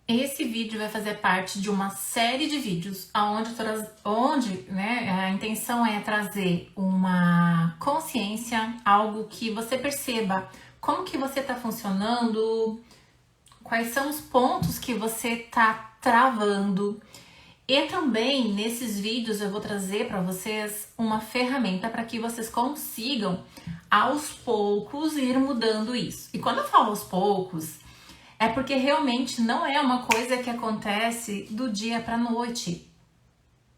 Esse vídeo vai fazer parte de uma série de vídeos onde a intenção é trazer uma consciência, algo que você perceba como que você está funcionando, quais são os pontos que você está travando. E também nesses vídeos eu vou trazer para vocês uma ferramenta para que vocês consigam aos poucos ir mudando isso. E quando eu falo aos poucos, é porque realmente não é uma coisa que acontece do dia para noite.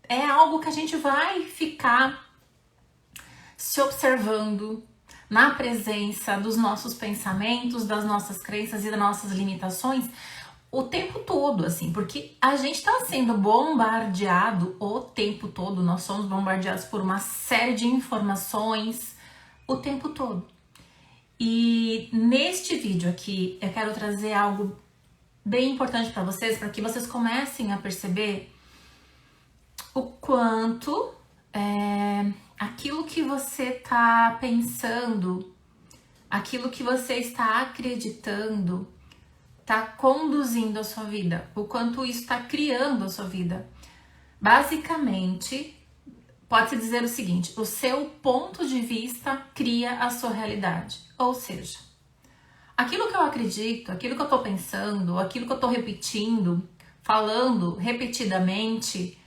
É algo que a gente vai ficar se observando na presença dos nossos pensamentos, das nossas crenças e das nossas limitações o tempo todo, assim, porque a gente está sendo bombardeado o tempo todo, nós somos bombardeados por uma série de informações o tempo todo. E neste vídeo aqui eu quero trazer algo bem importante para vocês comecem a perceber o quanto aquilo que você está pensando, aquilo que você está acreditando, está conduzindo a sua vida, o quanto isso está criando a sua vida. Basicamente, pode-se dizer o seguinte: o seu ponto de vista cria a sua realidade. Ou seja, aquilo que eu acredito, aquilo que eu tô pensando, aquilo que eu tô repetindo, falando repetidamente,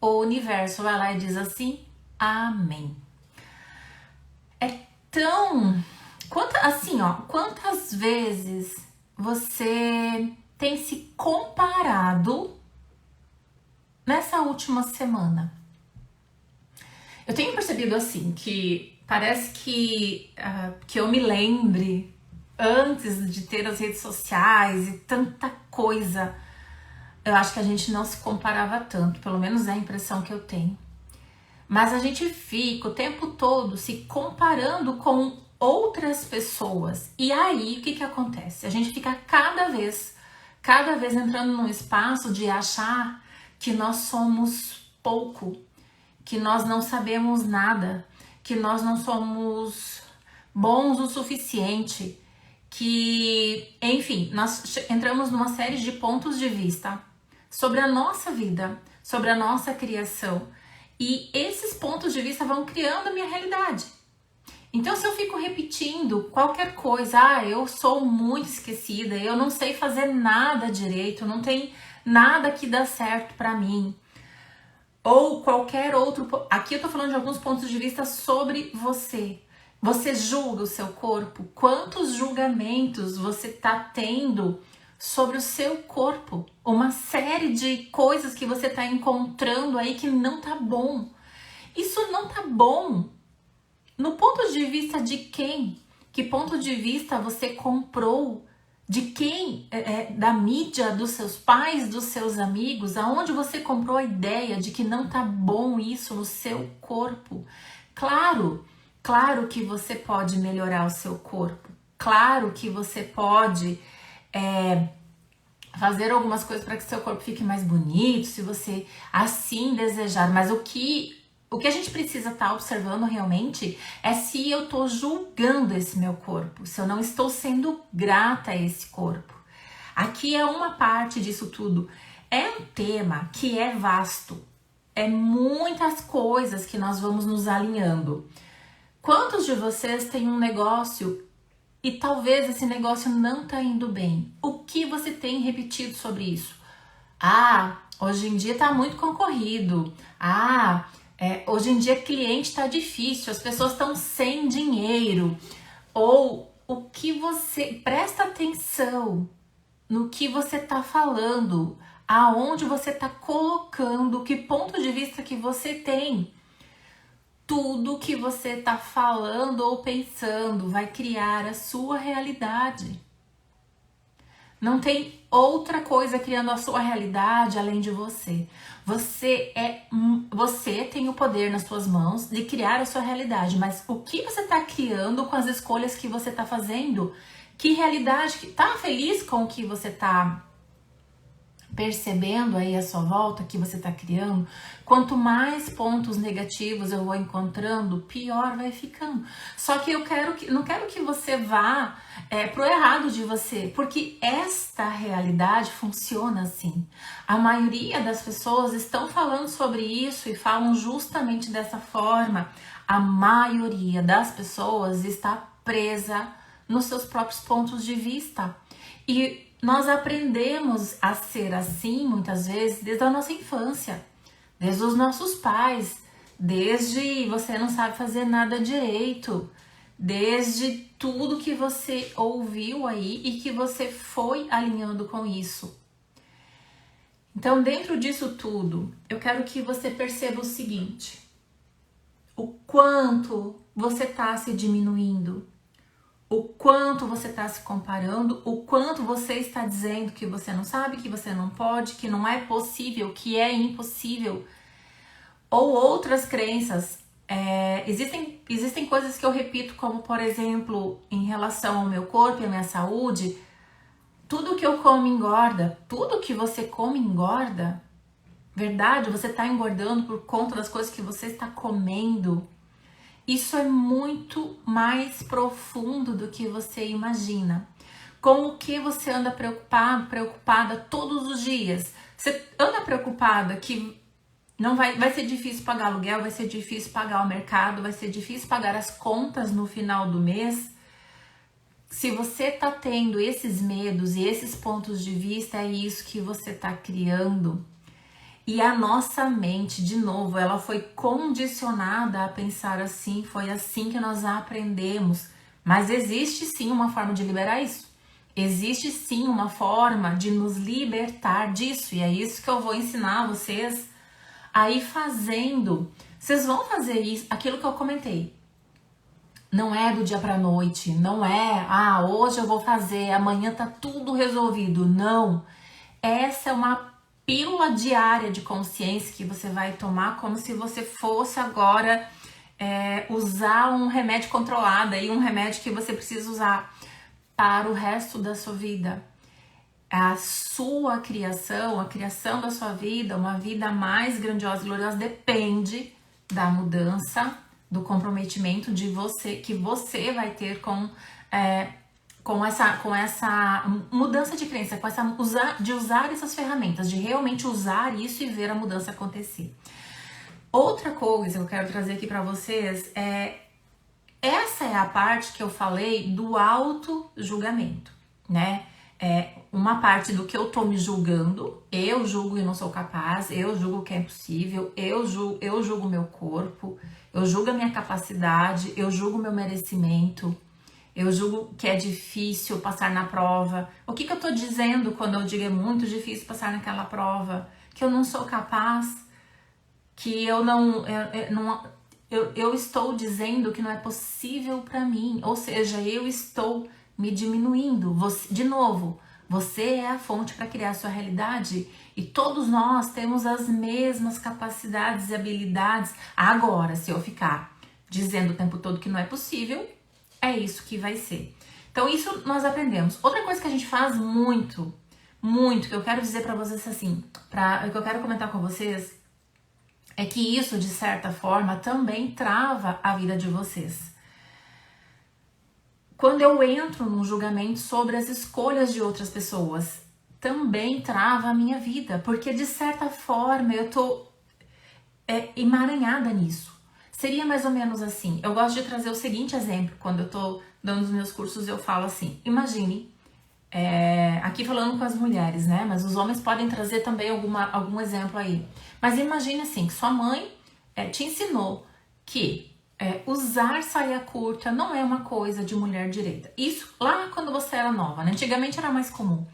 o universo vai lá e diz assim: amém. É tão... Quantas vezes você tem se comparado nessa última semana? Eu tenho percebido assim que parece que eu me lembre antes de ter as redes sociais e tanta coisa. Eu acho que a gente não se comparava tanto, pelo menos é a impressão que eu tenho. Mas a gente fica o tempo todo se comparando com outras pessoas. E aí, o que acontece? A gente fica cada vez entrando num espaço de achar que nós somos pouco, que nós não sabemos nada, que nós não somos bons o suficiente, que, enfim, nós entramos numa série de pontos de vista sobre a nossa vida, sobre a nossa criação, e esses pontos de vista vão criando a minha realidade. Então, se eu fico repetindo qualquer coisa, eu sou muito esquecida, eu não sei fazer nada direito, não tem nada que dá certo pra mim, ou qualquer outro... Aqui eu tô falando de alguns pontos de vista sobre você. Você julga o seu corpo? Quantos julgamentos você tá tendo sobre o seu corpo? Uma série de coisas que você tá encontrando aí que não tá bom. Isso não tá bom. No ponto de vista de quem? Que ponto de vista você comprou? De quem? Da mídia, dos seus pais, dos seus amigos? Aonde você comprou a ideia de que não tá bom isso no seu corpo? Claro que você pode melhorar o seu corpo. Claro que você pode fazer algumas coisas para que seu corpo fique mais bonito, se você assim desejar. Mas o que a gente precisa estar observando realmente é se eu estou julgando esse meu corpo, se eu não estou sendo grata a esse corpo. Aqui é uma parte disso tudo. É um tema que é vasto, é muitas coisas que nós vamos nos alinhando. Quantos de vocês têm um negócio e talvez esse negócio não tá indo bem? O que você tem repetido sobre isso? Hoje em dia tá muito concorrido. Hoje em dia cliente tá difícil, as pessoas estão sem dinheiro. Ou o que você... Presta atenção no que você tá falando, aonde você tá colocando, que ponto de vista que você tem. Tudo que você tá falando ou pensando vai criar a sua realidade. Não tem outra coisa criando a sua realidade além de você. Você tem o poder nas suas mãos de criar a sua realidade, mas o que você está criando com as escolhas que você está fazendo? Que realidade? Tá feliz com o que você está percebendo aí a sua volta que você está criando, quanto mais pontos negativos eu vou encontrando, pior vai ficando. Só que não quero que você vá pro errado de você, porque esta realidade funciona assim. A maioria das pessoas estão falando sobre isso e falam justamente dessa forma. A maioria das pessoas está presa nos seus próprios pontos de vista. E nós aprendemos a ser assim, muitas vezes, desde a nossa infância, desde os nossos pais, desde você não sabe fazer nada direito, desde tudo que você ouviu aí e que você foi alinhando com isso. Então, dentro disso tudo, eu quero que você perceba o seguinte: o quanto você está se diminuindo, o quanto você está se comparando, o quanto você está dizendo que você não sabe, que você não pode, que não é possível, que é impossível, ou outras crenças. Existem coisas que eu repito, como por exemplo, em relação ao meu corpo e à minha saúde, tudo que eu como engorda, tudo que você come engorda, verdade? Você está engordando por conta das coisas que você está comendo. Isso é muito mais profundo do que você imagina. Com o que você anda preocupada todos os dias? Você anda preocupada que não vai ser difícil pagar aluguel, vai ser difícil pagar o mercado, vai ser difícil pagar as contas no final do mês? Se você tá tendo esses medos e esses pontos de vista, é isso que você tá criando. E a nossa mente, de novo, ela foi condicionada a pensar assim, foi assim que nós aprendemos. Mas existe sim uma forma de liberar isso. Existe sim uma forma de nos libertar disso. E é isso que eu vou ensinar vocês a ir fazendo. Vocês vão fazer isso, aquilo que eu comentei. Não é do dia pra noite, não é, hoje eu vou fazer, amanhã tá tudo resolvido. Não. Essa é uma pílula diária de consciência que você vai tomar como se você fosse agora usar um remédio controlado, aí um remédio que você precisa usar para o resto da sua vida. A sua criação, a criação da sua vida, uma vida mais grandiosa e gloriosa, depende da mudança, do comprometimento de você, que você vai ter com essa mudança de crença, de usar essas ferramentas, de realmente usar isso e ver a mudança acontecer. Outra coisa que eu quero trazer aqui para vocês essa é a parte que eu falei do auto-julgamento, né? Uma parte do que eu tô me julgando, eu julgo e não sou capaz, eu julgo que é impossível, eu julgo meu corpo, eu julgo a minha capacidade, eu julgo meu merecimento, eu julgo que é difícil passar na prova. O que eu tô dizendo quando eu digo é muito difícil passar naquela prova? Que eu não sou capaz, que eu estou dizendo que não é possível para mim, ou seja, eu estou me diminuindo. De novo, você é a fonte para criar a sua realidade e todos nós temos as mesmas capacidades e habilidades. Agora, se eu ficar dizendo o tempo todo que não é possível, é isso que vai ser. Então, isso nós aprendemos. Outra coisa que a gente faz muito, que eu quero dizer para vocês assim, que eu quero comentar com vocês, é que isso, de certa forma, também trava a vida de vocês. Quando eu entro num julgamento sobre as escolhas de outras pessoas, também trava a minha vida, porque de certa forma eu tô emaranhada nisso. Seria mais ou menos assim. Eu gosto de trazer o seguinte exemplo, quando eu tô dando os meus cursos, eu falo assim, imagine, aqui falando com as mulheres, né? Mas os homens podem trazer também algum exemplo aí. Mas imagine assim, que sua mãe te ensinou que usar saia curta não é uma coisa de mulher direita. Isso lá quando você era nova, né? Antigamente era mais comum.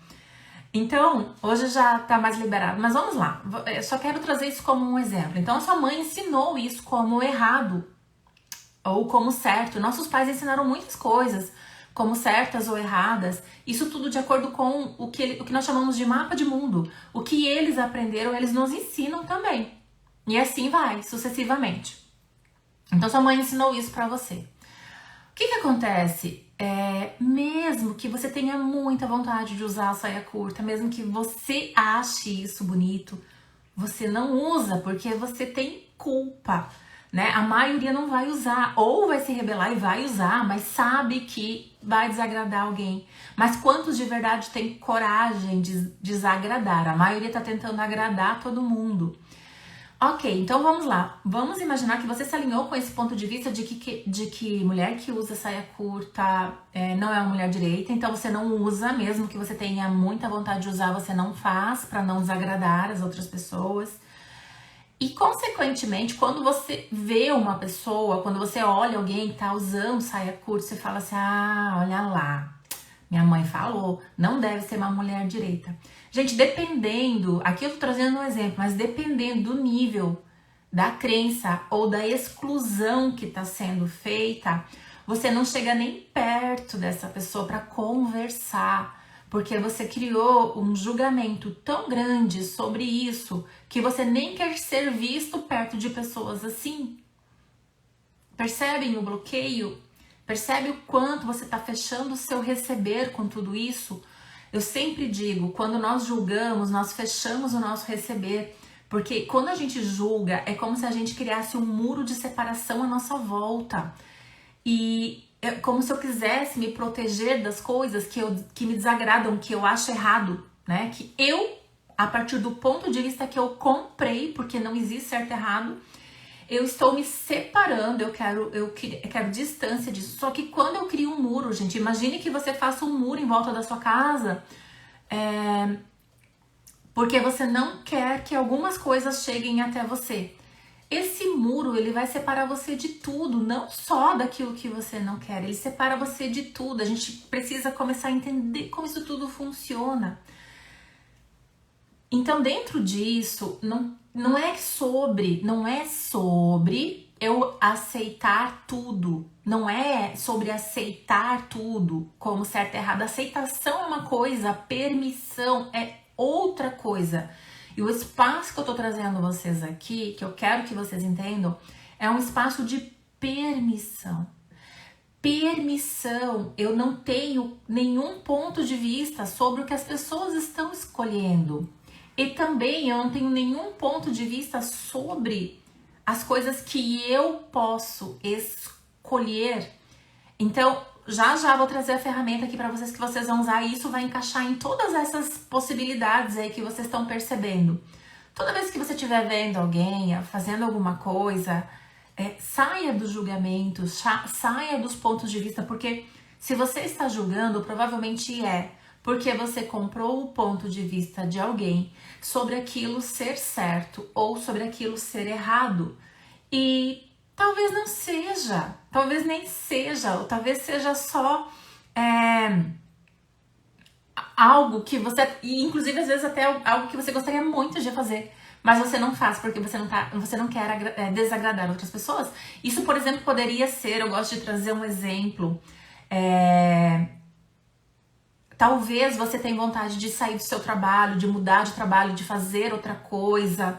Então, hoje já tá mais liberado. Mas vamos lá, eu só quero trazer isso como um exemplo. Então, a sua mãe ensinou isso como errado ou como certo. Nossos pais ensinaram muitas coisas como certas ou erradas. Isso tudo de acordo com o que nós chamamos de mapa de mundo. O que eles aprenderam, eles nos ensinam também. E assim vai, sucessivamente. Então, sua mãe ensinou isso pra você. O que acontece? Mesmo que você tenha muita vontade de usar a saia curta, mesmo que você ache isso bonito, você não usa porque você tem culpa, né? A maioria não vai usar, ou vai se rebelar e vai usar, mas sabe que vai desagradar alguém. Mas quantos de verdade têm coragem de desagradar? A maioria tá tentando agradar todo mundo. Ok, então vamos lá. Vamos imaginar que você se alinhou com esse ponto de vista de que mulher que usa saia curta não é uma mulher direita, então você não usa, mesmo que você tenha muita vontade de usar, você não faz para não desagradar as outras pessoas. E consequentemente, quando você vê uma pessoa, quando você olha alguém que tá usando saia curta, você fala assim: ah, olha lá, minha mãe falou, não deve ser uma mulher direita. Gente, dependendo, aqui eu tô trazendo um exemplo, mas dependendo do nível da crença ou da exclusão que está sendo feita, você não chega nem perto dessa pessoa para conversar, porque você criou um julgamento tão grande sobre isso que você nem quer ser visto perto de pessoas assim. Percebem o bloqueio? Percebe o quanto você está fechando o seu receber com tudo isso? Eu sempre digo, quando nós julgamos, nós fechamos o nosso receber. Porque quando a gente julga, é como se a gente criasse um muro de separação à nossa volta. E é como se eu quisesse me proteger das coisas que me desagradam, que eu acho errado, né? Que eu, a partir do ponto de vista que eu comprei, porque não existe certo e errado, eu estou me separando, eu quero distância disso. Só que quando eu crio um muro, gente, imagine que você faça um muro em volta da sua casa, porque você não quer que algumas coisas cheguem até você. Esse muro, ele vai separar você de tudo, não só daquilo que você não quer, ele separa você de tudo. A gente precisa começar a entender como isso tudo funciona. Então, dentro disso, não é sobre eu aceitar tudo. Não é sobre aceitar tudo como certo e errado. Aceitação é uma coisa, permissão é outra coisa. E o espaço que eu tô trazendo vocês aqui, que eu quero que vocês entendam, é um espaço de permissão. Permissão, eu não tenho nenhum ponto de vista sobre o que as pessoas estão escolhendo. E também eu não tenho nenhum ponto de vista sobre as coisas que eu posso escolher. Então, já vou trazer a ferramenta aqui para vocês que vocês vão usar e isso vai encaixar em todas essas possibilidades aí que vocês estão percebendo. Toda vez que você estiver vendo alguém fazendo alguma coisa, saia dos julgamentos, saia dos pontos de vista, porque se você está julgando, provavelmente porque você comprou o ponto de vista de alguém sobre aquilo ser certo ou sobre aquilo ser errado. E talvez não seja, talvez nem seja, ou talvez seja só algo que você, e inclusive às vezes até algo que você gostaria muito de fazer, mas você não faz porque você não quer desagradar outras pessoas. Isso, por exemplo, poderia ser, eu gosto de trazer um exemplo, talvez você tenha vontade de sair do seu trabalho, de mudar de trabalho, de fazer outra coisa.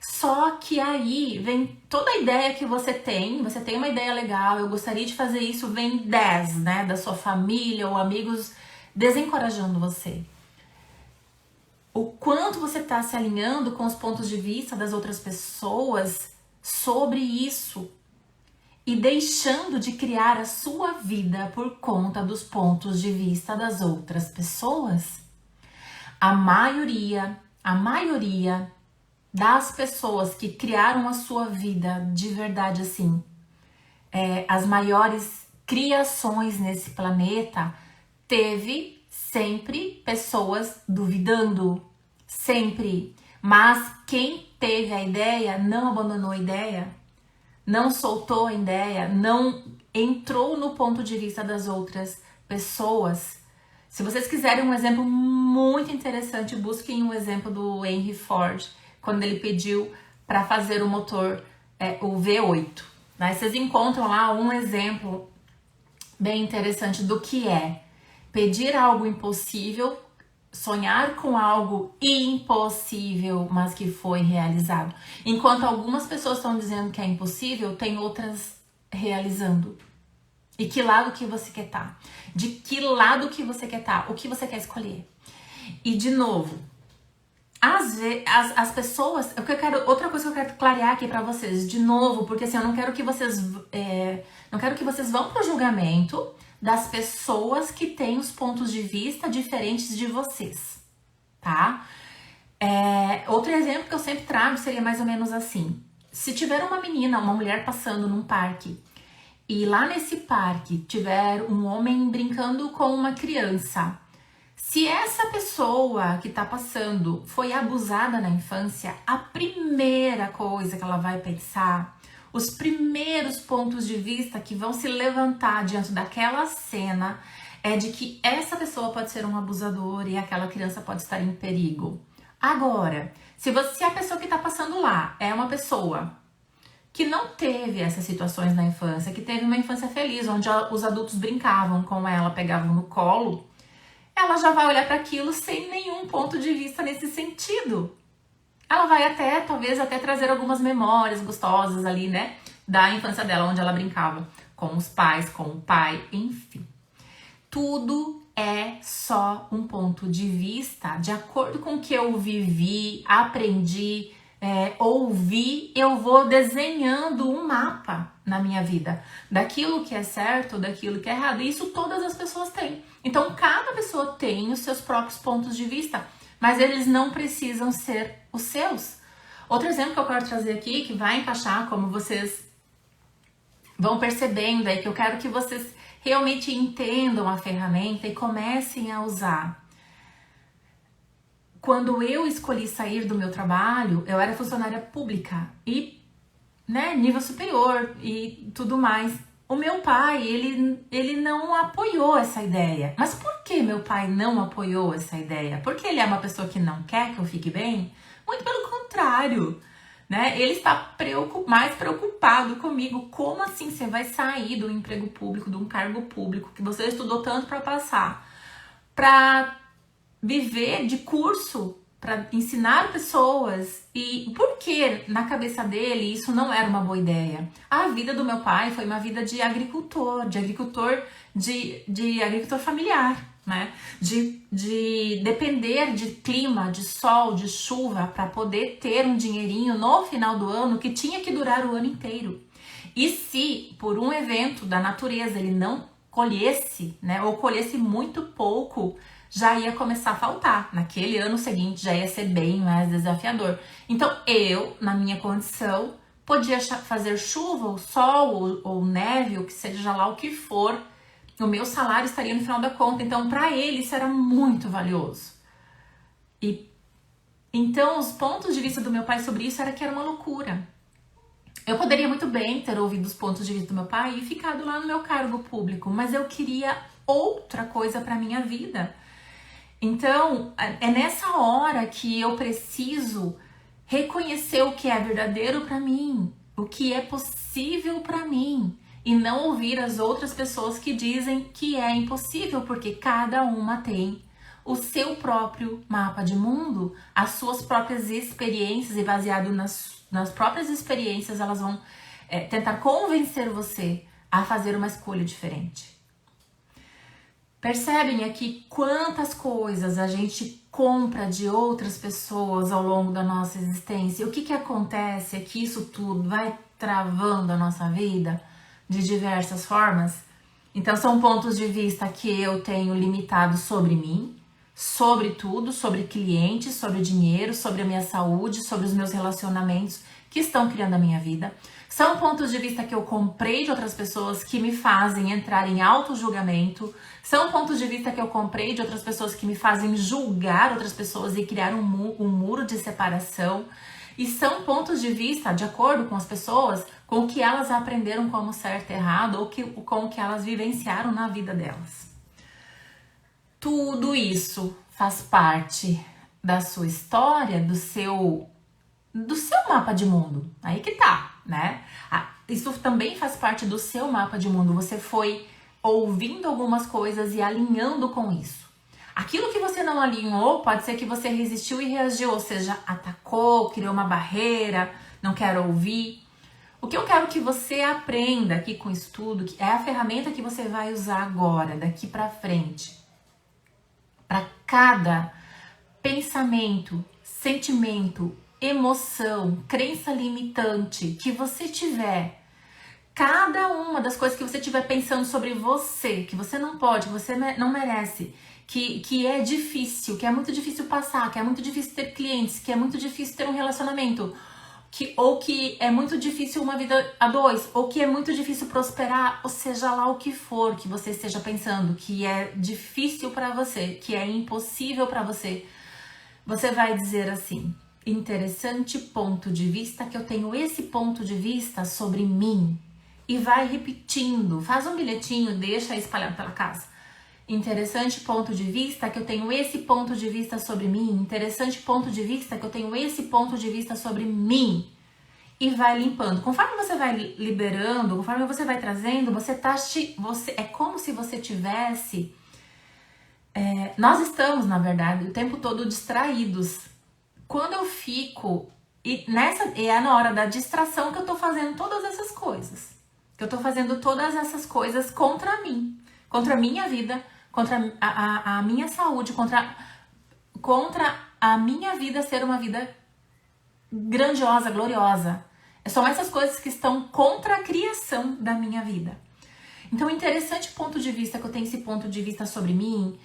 Só que aí vem toda a ideia que você tem uma ideia legal, eu gostaria de fazer isso, vem 10, né, da sua família ou amigos desencorajando você. O quanto você está se alinhando com os pontos de vista das outras pessoas sobre isso e deixando de criar a sua vida por conta dos pontos de vista das outras pessoas. A maioria das pessoas que criaram a sua vida de verdade assim, as maiores criações nesse planeta, teve sempre pessoas duvidando, sempre. Mas quem teve a ideia não abandonou a ideia, não soltou a ideia, não entrou no ponto de vista das outras pessoas. Se vocês quiserem um exemplo muito interessante, busquem um exemplo do Henry Ford, quando ele pediu para fazer o motor, o V8. Né? Vocês encontram lá um exemplo bem interessante do que é pedir algo impossível, sonhar com algo impossível, mas que foi realizado. Enquanto algumas pessoas estão dizendo que é impossível, tem outras realizando. E que lado que você quer estar? De que lado que você quer estar? O que você quer escolher? E de novo, as pessoas, outra coisa que eu quero clarear aqui pra vocês, de novo, porque assim, eu não quero que vocês vão pro julgamento das pessoas que têm os pontos de vista diferentes de vocês, tá? Outro exemplo que eu sempre trago seria mais ou menos assim: se tiver uma mulher passando num parque e lá nesse parque tiver um homem brincando com uma criança, se essa pessoa que tá passando foi abusada na infância, a primeira coisa que ela vai pensar, os primeiros pontos de vista que vão se levantar diante daquela cena é de que essa pessoa pode ser um abusador e aquela criança pode estar em perigo. Agora, se a pessoa que tá passando lá é uma pessoa que não teve essas situações na infância, que teve uma infância feliz, onde os adultos brincavam com ela, pegavam no colo, ela já vai olhar para aquilo sem nenhum ponto de vista nesse sentido. Ela vai talvez até trazer algumas memórias gostosas ali, né, da infância dela, onde ela brincava com os pais, com o pai, enfim. Tudo é só um ponto de vista, de acordo com o que eu vivi, aprendi, ouvi, eu vou desenhando um mapa na minha vida, daquilo que é certo, daquilo que é errado, e isso todas as pessoas têm. Então, cada pessoa tem os seus próprios pontos de vista, mas eles não precisam ser os seus. Outro exemplo que eu quero trazer aqui, que vai encaixar, como vocês vão percebendo aí, que eu quero que vocês realmente entendam a ferramenta e comecem a usar. Quando eu escolhi sair do meu trabalho, eu era funcionária pública e, né, nível superior e tudo mais. O meu pai, ele não apoiou essa ideia. Mas por que meu pai não apoiou essa ideia? Porque ele é uma pessoa que não quer que eu fique bem? Muito pelo contrário, né? Ele está mais preocupado comigo. Como assim você vai sair do emprego público, de um cargo público que você estudou tanto para passar, para viver de curso, para ensinar pessoas? E por que na cabeça dele isso não era uma boa ideia? A vida do meu pai foi uma vida de agricultor familiar, né? De depender de clima, de sol, de chuva para poder ter um dinheirinho no final do ano que tinha que durar o ano inteiro. E se por um evento da natureza ele não colhesse, né, ou colhesse muito pouco, já ia começar a faltar. Naquele ano seguinte já ia ser bem mais desafiador. Então eu, na minha condição, podia fazer chuva, ou sol, ou neve, ou que seja lá o que for, o meu salário estaria no final da conta. Então para ele isso era muito valioso. E então os pontos de vista do meu pai sobre isso era que era uma loucura. Eu poderia muito bem ter ouvido os pontos de vista do meu pai e ficado lá no meu cargo público, mas eu queria outra coisa para minha vida. Então, é nessa hora que eu preciso reconhecer o que é verdadeiro para mim, o que é possível para mim, e não ouvir as outras pessoas que dizem que é impossível, porque cada uma tem o seu próprio mapa de mundo, as suas próprias experiências, e baseado nas próprias experiências, elas vão tentar convencer você a fazer uma escolha diferente. Percebem aqui quantas coisas a gente compra de outras pessoas ao longo da nossa existência? E o que acontece é que isso tudo vai travando a nossa vida de diversas formas. Então são pontos de vista que eu tenho limitado sobre mim, sobre tudo, sobre clientes, sobre dinheiro, sobre a minha saúde, sobre os meus relacionamentos que estão criando a minha vida. São pontos de vista que eu comprei de outras pessoas que me fazem entrar em auto-julgamento. São pontos de vista que eu comprei de outras pessoas que me fazem julgar outras pessoas e criar um muro de separação. E são pontos de vista de acordo com as pessoas, com o que elas aprenderam como certo e errado, ou com o que elas vivenciaram na vida delas. Tudo isso faz parte da sua história, do seu mapa de mundo. Aí que tá, né? Isso também faz parte do seu mapa de mundo. Você foi ouvindo algumas coisas e alinhando com isso. Aquilo que você não alinhou, pode ser que você resistiu e reagiu, ou seja, atacou, criou uma barreira, não quero ouvir. O que eu quero que você aprenda aqui com o estudo, que é a ferramenta que você vai usar agora, daqui pra frente. Para cada pensamento, sentimento, emoção, crença limitante que você tiver, cada uma das coisas que você estiver pensando sobre você, que você não pode, que você não merece, que é difícil, que é muito difícil passar, que é muito difícil ter clientes, que é muito difícil ter um relacionamento, ou que é muito difícil uma vida a dois, ou que é muito difícil prosperar, ou seja lá o que for que você esteja pensando, que é difícil para você, que é impossível para você, você vai dizer assim: interessante ponto de vista, que eu tenho esse ponto de vista sobre mim. E vai repetindo, faz um bilhetinho, deixa espalhado pela casa. Interessante ponto de vista, que eu tenho esse ponto de vista sobre mim. Interessante ponto de vista, que eu tenho esse ponto de vista sobre mim. E vai limpando. Conforme você vai liberando, conforme você vai trazendo, é como se você tivesse... nós estamos, na verdade, o tempo todo distraídos. Quando eu fico... E é na hora da distração que eu tô fazendo todas essas coisas. Que eu tô fazendo todas essas coisas contra mim. Contra a minha vida, contra a minha saúde, contra a minha vida ser uma vida grandiosa, gloriosa. São essas coisas que estão contra a criação da minha vida. Então, interessante ponto de vista, que eu tenho esse ponto de vista sobre mim,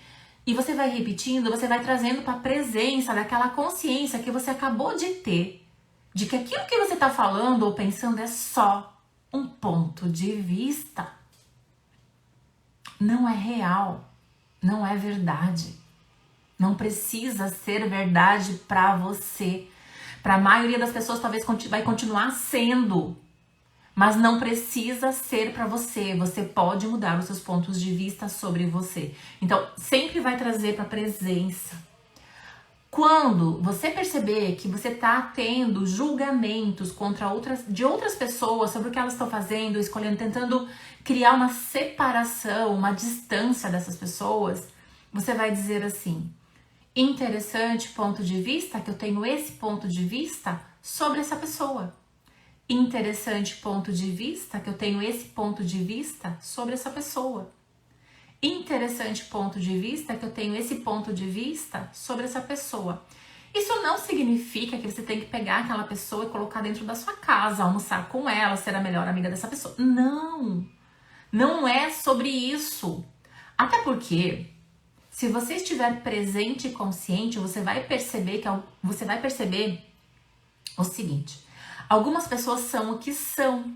e você vai repetindo, você vai trazendo para a presença daquela consciência que você acabou de ter, de que aquilo que você está falando ou pensando é só um ponto de vista. Não é real, não é verdade. Não precisa ser verdade para você. Para a maioria das pessoas talvez vai continuar sendo, mas não precisa ser para você. Você pode mudar os seus pontos de vista sobre você. Então, sempre vai trazer para a presença. Quando você perceber que você está tendo julgamentos de outras pessoas sobre o que elas estão fazendo, escolhendo, tentando criar uma separação, uma distância dessas pessoas, você vai dizer assim: interessante ponto de vista, que eu tenho esse ponto de vista sobre essa pessoa. Interessante ponto de vista, que eu tenho esse ponto de vista sobre essa pessoa. Interessante ponto de vista, que eu tenho esse ponto de vista sobre essa pessoa. Isso não significa que você tem que pegar aquela pessoa e colocar dentro da sua casa, almoçar com ela, ser a melhor amiga dessa pessoa. Não! Não é sobre isso. Até porque, se você estiver presente e consciente, você vai perceber o seguinte: algumas pessoas são o que são.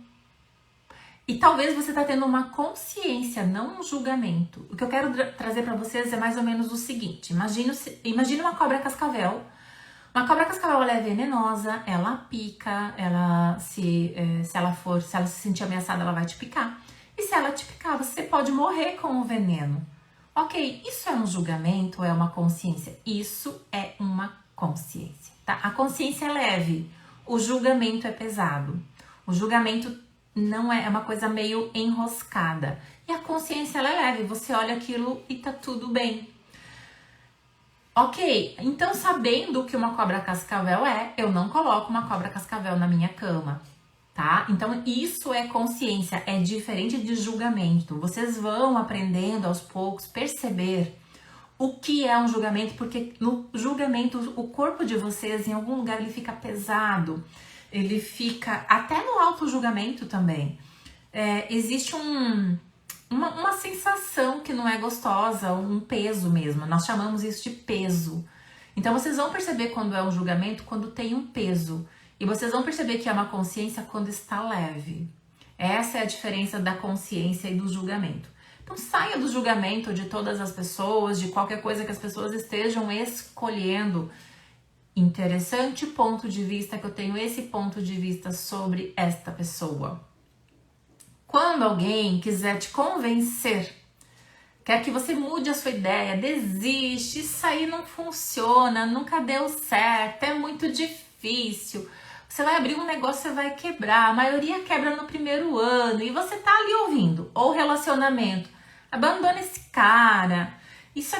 E talvez você está tendo uma consciência, não um julgamento. O que eu quero trazer para vocês é mais ou menos o seguinte: imagine uma cobra cascavel. Uma cobra cascavel, ela é venenosa, ela pica, se ela se sentir ameaçada, ela vai te picar. E se ela te picar, você pode morrer com o veneno. Ok, isso é um julgamento ou é uma consciência? Isso é uma consciência, tá? A consciência é leve, o julgamento é pesado. O julgamento não é uma coisa meio enroscada. E a consciência, ela é leve, você olha aquilo e tá tudo bem. Ok, então sabendo o que uma cobra cascavel é, eu não coloco uma cobra cascavel na minha cama, tá? Então isso é consciência, é diferente de julgamento. Vocês vão aprendendo aos poucos, perceber o que é um julgamento, porque no julgamento o corpo de vocês em algum lugar ele fica pesado, ele fica até no auto-julgamento também. Existe uma sensação que não é gostosa, um peso mesmo. Nós chamamos isso de peso. Então vocês vão perceber quando é um julgamento, quando tem um peso. E vocês vão perceber que é uma consciência quando está leve. Essa é a diferença da consciência e do julgamento. Então saia do julgamento de todas as pessoas, de qualquer coisa que as pessoas estejam escolhendo. Interessante ponto de vista, que eu tenho esse ponto de vista sobre esta pessoa. Quando alguém quiser te convencer, quer que você mude a sua ideia, desiste, isso aí não funciona, nunca deu certo, é muito difícil. Você vai abrir um negócio, você vai quebrar, a maioria quebra no primeiro ano e você tá ali ouvindo. Ou relacionamento, abandona esse cara, isso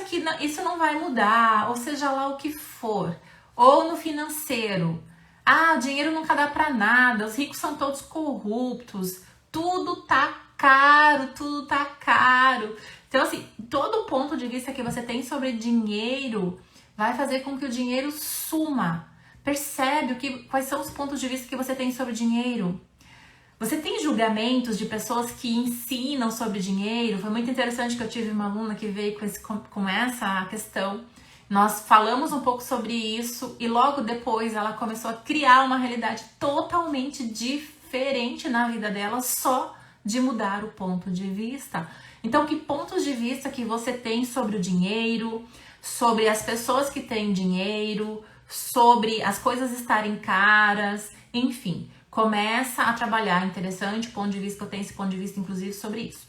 não vai mudar, ou seja lá o que for. Ou no financeiro, Ah, o dinheiro nunca dá pra nada, os ricos são todos corruptos, tudo tá caro, tudo tá caro. Então, assim, todo ponto de vista que você tem sobre dinheiro vai fazer com que o dinheiro suma. Percebe quais são os pontos de vista que você tem sobre dinheiro? Você tem julgamentos de pessoas que ensinam sobre dinheiro? Foi muito interessante que eu tive uma aluna que veio com essa questão. Nós falamos um pouco sobre isso e logo depois ela começou a criar uma realidade totalmente diferente na vida dela só de mudar o ponto de vista. Então, que pontos de vista que você tem sobre o dinheiro, sobre as pessoas que têm dinheiro, sobre as coisas estarem caras, enfim, começa a trabalhar. Interessante ponto de vista, que eu tenho esse ponto de vista inclusive sobre isso.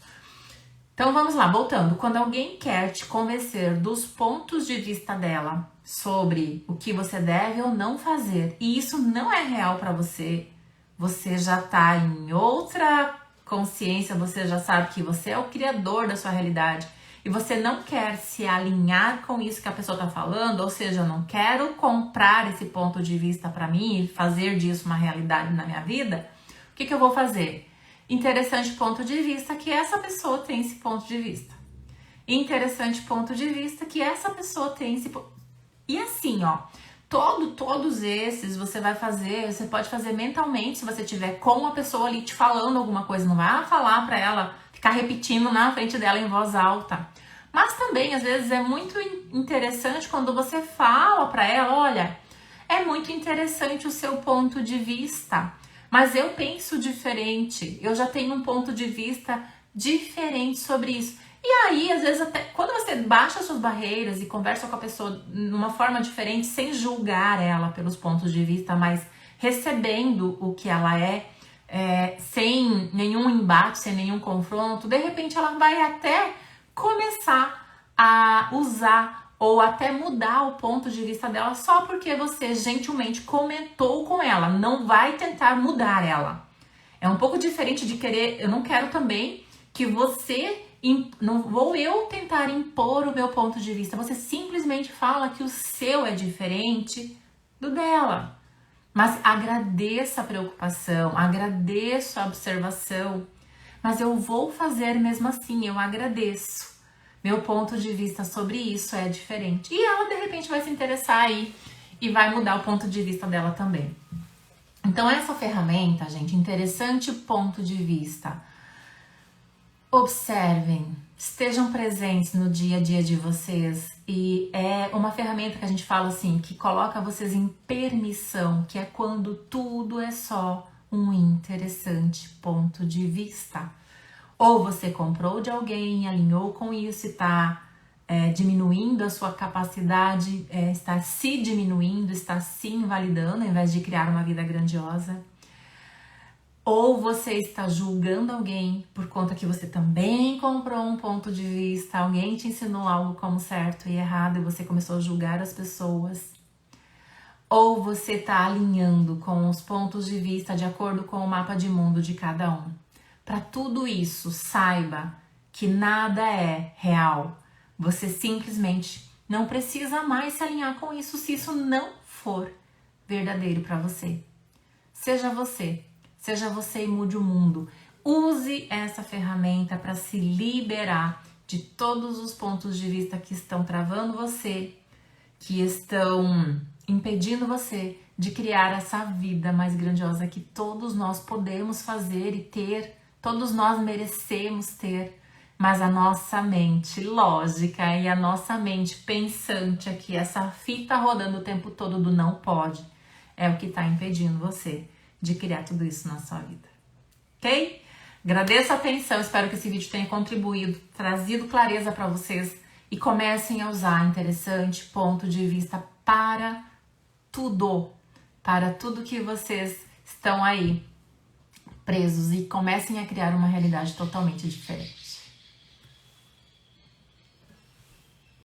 Então vamos lá, voltando. Quando alguém quer te convencer dos pontos de vista dela sobre o que você deve ou não fazer, e isso não é real para você, você já tá em outra consciência, você já sabe que você é o criador da sua realidade e você não quer se alinhar com isso que a pessoa tá falando, ou seja, eu não quero comprar esse ponto de vista para mim e fazer disso uma realidade na minha vida, o que eu vou fazer? Interessante ponto de vista que essa pessoa tem esse ponto de vista. Interessante ponto de vista que essa pessoa tem esse ponto. E assim, ó, todos esses você vai fazer, você pode fazer mentalmente se você tiver com a pessoa ali te falando alguma coisa, não vai falar para ela, ficar repetindo na frente dela em voz alta. Mas também, às vezes, é muito interessante quando você fala para ela, olha, é muito interessante o seu ponto de vista, mas eu penso diferente, eu já tenho um ponto de vista diferente sobre isso. E aí, às vezes, até quando você baixa suas barreiras e conversa com a pessoa numa forma diferente, sem julgar ela pelos pontos de vista, mas recebendo o que ela sem nenhum embate, sem nenhum confronto, de repente ela vai até começar a usar ou até mudar o ponto de vista dela só porque você gentilmente comentou com ela, não vai tentar mudar ela. É um pouco diferente de querer, eu não quero também que você, não vou eu tentar impor o meu ponto de vista, você simplesmente fala que o seu é diferente do dela. Mas agradeça a preocupação, agradeço a observação, mas eu vou fazer mesmo assim, eu agradeço. Meu ponto de vista sobre isso é diferente. E ela, de repente, vai se interessar aí e vai mudar o ponto de vista dela também. Então, essa ferramenta, gente, interessante ponto de vista. Observem, estejam presentes no dia a dia de vocês. E é uma ferramenta que a gente fala assim, que coloca vocês em permissão, que é quando tudo é só um interessante ponto de vista. Ou você comprou de alguém, alinhou com isso e está diminuindo a sua capacidade, está se diminuindo, está se invalidando, ao invés de criar uma vida grandiosa. Ou você está julgando alguém por conta que você também comprou um ponto de vista, alguém te ensinou algo como certo e errado e você começou a julgar as pessoas. Ou você está alinhando com os pontos de vista de acordo com o mapa de mundo de cada um. Para tudo isso, saiba que nada é real. Você simplesmente não precisa mais se alinhar com isso se isso não for verdadeiro para você. Seja você e mude o mundo. Use essa ferramenta para se liberar de todos os pontos de vista que estão travando você, que estão impedindo você de criar essa vida mais grandiosa que todos nós podemos fazer e ter. Todos nós merecemos ter, mas a nossa mente lógica e a nossa mente pensante aqui, essa fita rodando o tempo todo do não pode, é o que está impedindo você de criar tudo isso na sua vida. Ok? Agradeço a atenção, espero que esse vídeo tenha contribuído, trazido clareza para vocês e comecem a usar interessante ponto de vista para tudo que vocês estão aí presos e comecem a criar uma realidade totalmente diferente.